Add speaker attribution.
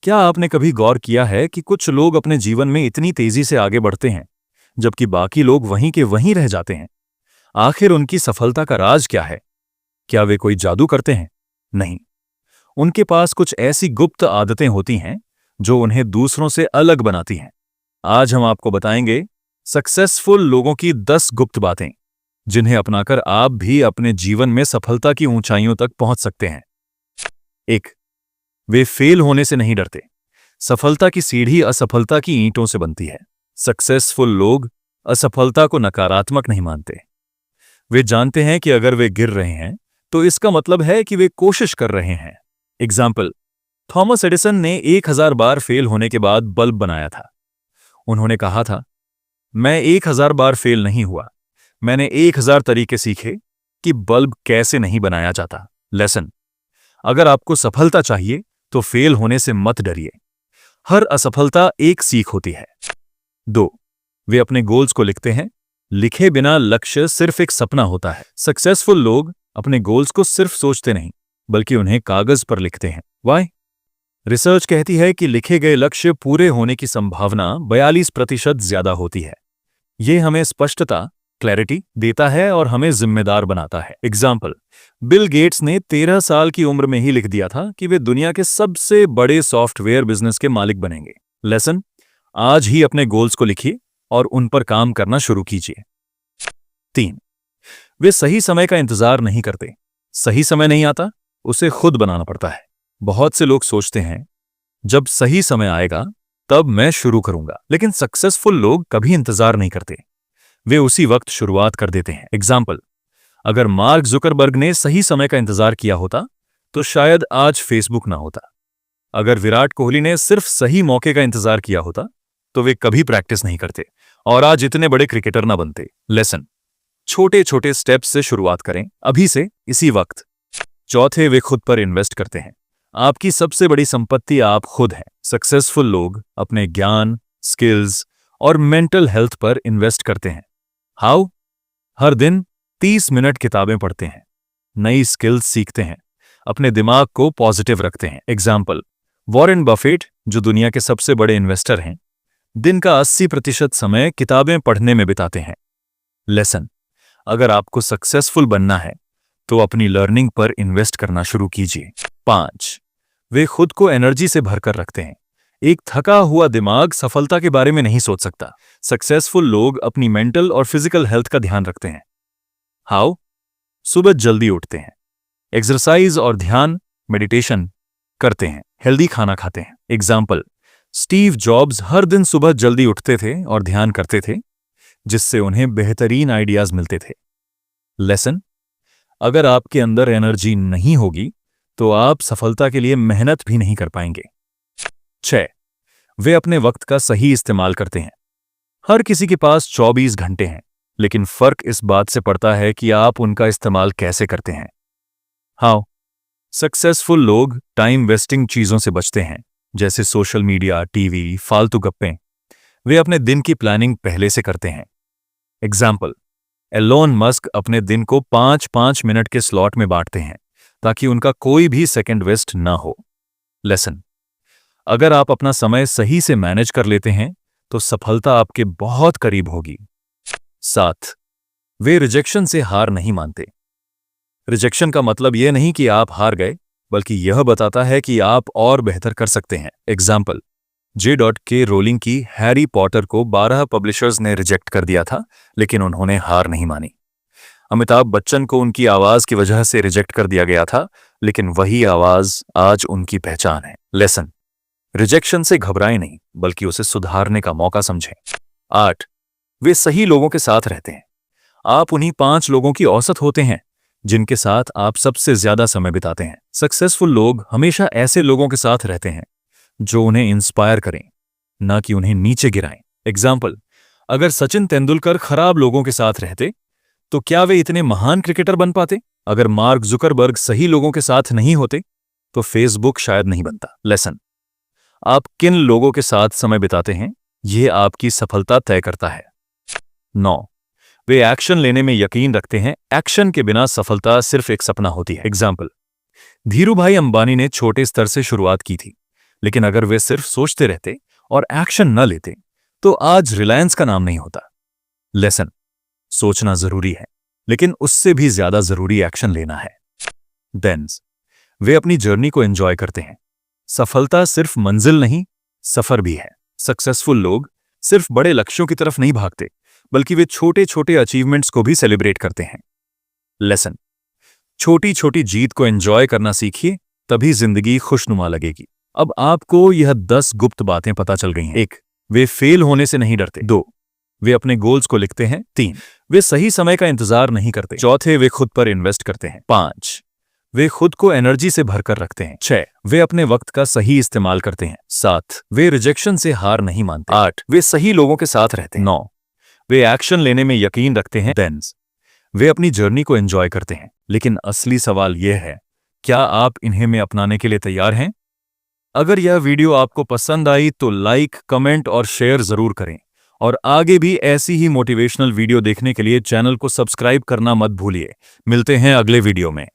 Speaker 1: क्या आपने कभी गौर किया है कि कुछ लोग अपने जीवन में इतनी तेजी से आगे बढ़ते हैं, जबकि बाकी लोग वहीं के वहीं रह जाते हैं? आखिर उनकी सफलता का राज क्या है? क्या वे कोई जादू करते हैं? नहीं। उनके पास कुछ ऐसी गुप्त आदतें होती हैं जो उन्हें दूसरों से अलग बनाती हैं। आज हम आपको बताएंगे सक्सेसफुल लोगों की 10 गुप्त बातें, जिन्हें अपनाकर आप भी अपने जीवन में सफलता की ऊंचाइयों तक पहुंच सकते हैं। 1. वे फेल होने से नहीं डरते। सफलता की सीढ़ी असफलता की ईंटों से बनती है। सक्सेसफुल लोग असफलता को नकारात्मक नहीं मानते। वे जानते हैं कि अगर वे गिर रहे हैं तो इसका मतलब है कि वे कोशिश कर रहे हैं। एग्जाम्पल, थॉमस एडिसन ने 1000 बार फेल होने के बाद बल्ब बनाया था। उन्होंने कहा था, मैं 1000 बार फेल नहीं हुआ, मैंने 1000 तरीके सीखे कि बल्ब कैसे नहीं बनाया जाता। लेसन, अगर आपको सफलता चाहिए तो फेल होने से मत डरिए। हर असफलता एक सीख होती है। 2. वे अपने गोल्स को लिखते हैं। लिखे बिना लक्ष्य सिर्फ एक सपना होता है। सक्सेसफुल लोग अपने गोल्स को सिर्फ सोचते नहीं, बल्कि उन्हें कागज पर लिखते हैं। वाई? रिसर्च कहती है कि लिखे गए लक्ष्य पूरे होने की संभावना 42% ज्यादा होती है। यह हमें स्पष्टता, क्लैरिटी देता है और हमें जिम्मेदार बनाता है। एग्जाम्पल, बिल गेट्स ने 13 साल की उम्र में ही लिख दिया था कि वे दुनिया के सबसे बड़े सॉफ्टवेयर बिजनेस के मालिक बनेंगे। लेसन, आज ही अपने गोल्स को लिखिए और उन पर काम करना शुरू कीजिए। 3. वे सही समय का इंतजार नहीं करते। सही समय नहीं आता, उसे खुद बनाना पड़ता है। बहुत से लोग सोचते हैं, जब सही समय आएगा तब मैं शुरू करूंगा, लेकिन सक्सेसफुल लोग कभी इंतजार नहीं करते। वे उसी वक्त शुरुआत कर देते हैं। एग्जाम्पल, अगर मार्क जुकरबर्ग ने सही समय का इंतजार किया होता तो शायद आज फेसबुक ना होता। अगर विराट कोहली ने सिर्फ सही मौके का इंतजार किया होता तो वे कभी प्रैक्टिस नहीं करते और आज इतने बड़े क्रिकेटर ना बनते। लेसन, छोटे छोटे स्टेप्स से शुरुआत करें, अभी से, इसी वक्त। 4. वे खुद पर इन्वेस्ट करते हैं। आपकी सबसे बड़ी संपत्ति आप खुद हैं। सक्सेसफुल लोग अपने ज्ञान, स्किल्स और मेंटल हेल्थ पर इन्वेस्ट करते हैं। हाउ? हर दिन 30 मिनट किताबें पढ़ते हैं, नई स्किल्स सीखते हैं, अपने दिमाग को पॉजिटिव रखते हैं। एग्जाम्पल, वॉरेन बफेट, जो दुनिया के सबसे बड़े इन्वेस्टर हैं, दिन का 80% समय किताबें पढ़ने में बिताते हैं। लेसन, अगर आपको सक्सेसफुल बनना है तो अपनी लर्निंग पर इन्वेस्ट करना शुरू कीजिए। 5. वे खुद को एनर्जी से भरकर रखते हैं। एक थका हुआ दिमाग सफलता के बारे में नहीं सोच सकता। सक्सेसफुल लोग अपनी मेंटल और फिजिकल हेल्थ का ध्यान रखते हैं। हाउ? सुबह जल्दी उठते हैं, एक्सरसाइज और ध्यान, मेडिटेशन करते हैं, हेल्दी खाना खाते हैं। एग्जाम्पल, स्टीव जॉब्स हर दिन सुबह जल्दी उठते थे और ध्यान करते थे, जिससे उन्हें बेहतरीन आइडियाज मिलते थे। लेसन, अगर आपके अंदर एनर्जी नहीं होगी तो आप सफलता के लिए मेहनत भी नहीं कर पाएंगे। 6. वे अपने वक्त का सही इस्तेमाल करते हैं। हर किसी के पास 24 घंटे हैं, लेकिन फर्क इस बात से पड़ता है कि आप उनका इस्तेमाल कैसे करते हैं। हाउ? सक्सेसफुल लोग टाइम वेस्टिंग चीजों से बचते हैं, जैसे सोशल मीडिया, टीवी, फालतू गप्पें। वे अपने दिन की प्लानिंग पहले से करते हैं। एग्जाम्पल, एलोन मस्क अपने दिन को 5-5 मिनट के स्लॉट में बांटते हैं ताकि उनका कोई भी सेकंड वेस्ट ना हो। लेसन, अगर आप अपना समय सही से मैनेज कर लेते हैं तो सफलता आपके बहुत करीब होगी। 7. वे रिजेक्शन से हार नहीं मानते। रिजेक्शन का मतलब यह नहीं कि आप हार गए, बल्कि यह बताता है कि आप और बेहतर कर सकते हैं। Example, J.K. रोलिंग की हैरी पॉटर को 12 पब्लिशर्स ने रिजेक्ट कर दिया था, लेकिन उन्होंने हार नहीं मानी। अमिताभ बच्चन को उनकी आवाज की वजह से रिजेक्ट कर दिया गया था, लेकिन वही आवाज आज उनकी पहचान है। लेसन, रिजेक्शन से घबराएं नहीं, बल्कि उसे सुधारने का मौका समझें। 8. वे सही लोगों के साथ रहते हैं। आप उन्हीं 5 लोगों की औसत होते हैं जिनके साथ आप सबसे ज्यादा समय बिताते हैं। सक्सेसफुल लोग हमेशा ऐसे लोगों के साथ रहते हैं जो उन्हें इंस्पायर करें, ना कि उन्हें नीचे गिराएं। एग्जाम्पल, अगर सचिन तेंदुलकर खराब लोगों के साथ रहते तो क्या वे इतने महान क्रिकेटर बन पाते? अगर मार्क जुकरबर्ग सही लोगों के साथ नहीं होते तो फेसबुक शायद नहीं बनता। लेसन, आप किन लोगों के साथ समय बिताते हैं, यह आपकी सफलता तय करता है। 9. वे एक्शन लेने में यकीन रखते हैं। एक्शन के बिना सफलता सिर्फ एक सपना होती है। एग्जाम्पल, धीरूभाई अंबानी ने छोटे स्तर से शुरुआत की थी, लेकिन अगर वे सिर्फ सोचते रहते और एक्शन न लेते तो आज रिलायंस का नाम नहीं होता। लेसन, सोचना जरूरी है, लेकिन उससे भी ज्यादा जरूरी एक्शन लेना है। देन्स, वे अपनी जर्नी को एंजॉय करते हैं। सफलता सिर्फ मंजिल नहीं, सफर भी है। सक्सेसफुल लोग सिर्फ बड़े लक्ष्यों की तरफ नहीं भागते, बल्कि वे छोटे छोटे अचीवमेंट्स को भी सेलिब्रेट करते हैं। लेसन, छोटी छोटी जीत को एंजॉय करना सीखिए, तभी जिंदगी खुशनुमा लगेगी। अब आपको यह 10 गुप्त बातें पता चल गई हैं। 1. वे फेल होने से नहीं डरते। 2. वे अपने गोल्स को लिखते हैं। 3. वे सही समय का इंतजार नहीं करते। 4. वे खुद पर इन्वेस्ट करते हैं। 5. वे खुद को एनर्जी से भरकर रखते हैं। 6. वे अपने वक्त का सही इस्तेमाल करते हैं। 7. वे रिजेक्शन से हार नहीं मानते। 8. वे सही लोगों के साथ रहते हैं। 9. वे एक्शन लेने में यकीन रखते हैं। 10. वे अपनी जर्नी को एंजॉय करते हैं। लेकिन असली सवाल यह है, क्या आप इन्हें में अपनाने के लिए तैयार हैं? अगर यह वीडियो आपको पसंद आई तो लाइक, कमेंट और शेयर जरूर करें, और आगे भी ऐसी ही मोटिवेशनल वीडियो देखने के लिए चैनल को सब्सक्राइब करना मत भूलिए। मिलते हैं अगले वीडियो में।